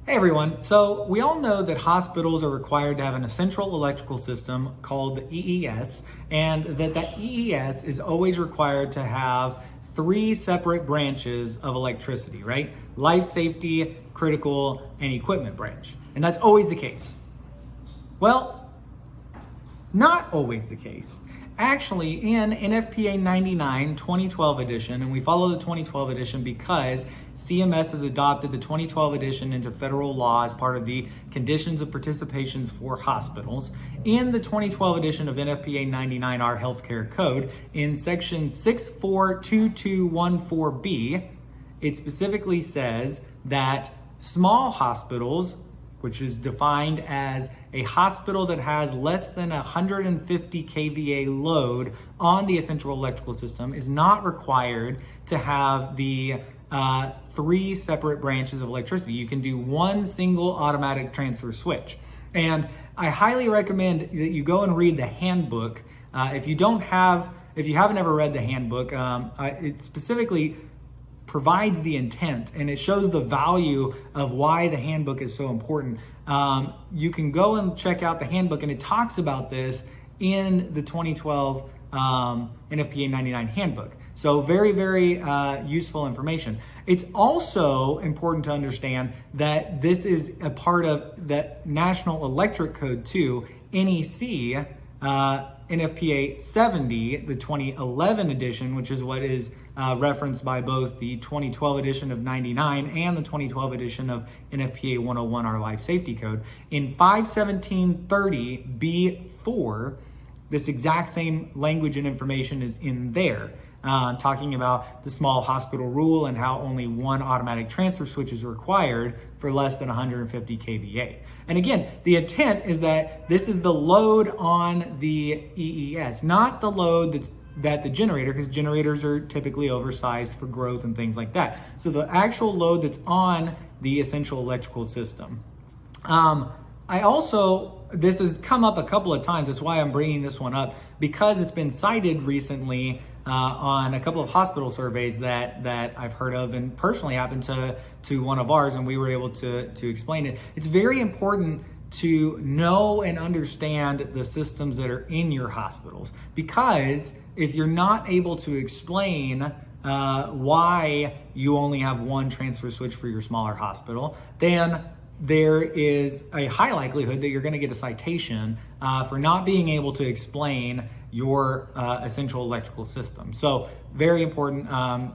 Hey everyone, so we all know that hospitals are required to have an essential electrical system called the EES, and that EES is always required to have three separate branches of electricity, right? Life safety, critical, and equipment branch. And that's always the case. Well, not always the case. Actually, in NFPA 99 2012 edition, and we follow the 2012 edition because CMS has adopted the 2012 edition into federal law as part of the conditions of participations for hospitals. In the 2012 edition of NFPA 99, our healthcare code, in section 642214B, it specifically says that small hospitals, which is defined as a hospital that has less than 150 kVA load on the essential electrical system, is not required to have the three separate branches of electricity. You can do one single automatic transfer switch. And I highly recommend that you go and read the handbook. If you haven't ever read the handbook, it specifically provides the intent and it shows the value of why the handbook is so important. You can go and check out the handbook, and it talks about this in the 2012 NFPA 99 handbook. So very, very useful information. It's also important to understand that this is a part of the National Electric Code 2, NEC, NFPA 70, the 2011 edition, which is what is referenced by both the 2012 edition of 99 and the 2012 edition of NFPA 101, our life safety code. In 51730B4, this exact same language and information is in there, talking about the small hospital rule and how only one automatic transfer switch is required for less than 150 kVA. And again, the intent is that this is the load on the EES, not the load that the generator, because generators are typically oversized for growth and things like that. So the actual load that's on the essential electrical system. This has come up a couple of times. That's why I'm bringing this one up, because it's been cited recently on a couple of hospital surveys that I've heard of, and personally happened to one of ours, and we were able to explain it. It's very important to know and understand the systems that are in your hospitals, because if you're not able to explain why you only have one transfer switch for your smaller hospital, then there is a high likelihood that you're going to get a citation for not being able to explain your essential electrical system. So very important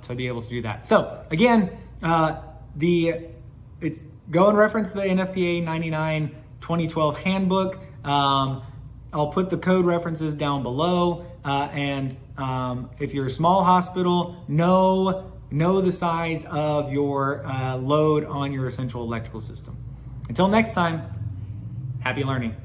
to be able to do that. So again, go and reference the NFPA 99 2012 handbook. I'll put the code references down below. And if you're a small hospital, know the size of your load on your essential electrical system. Until next time, happy learning.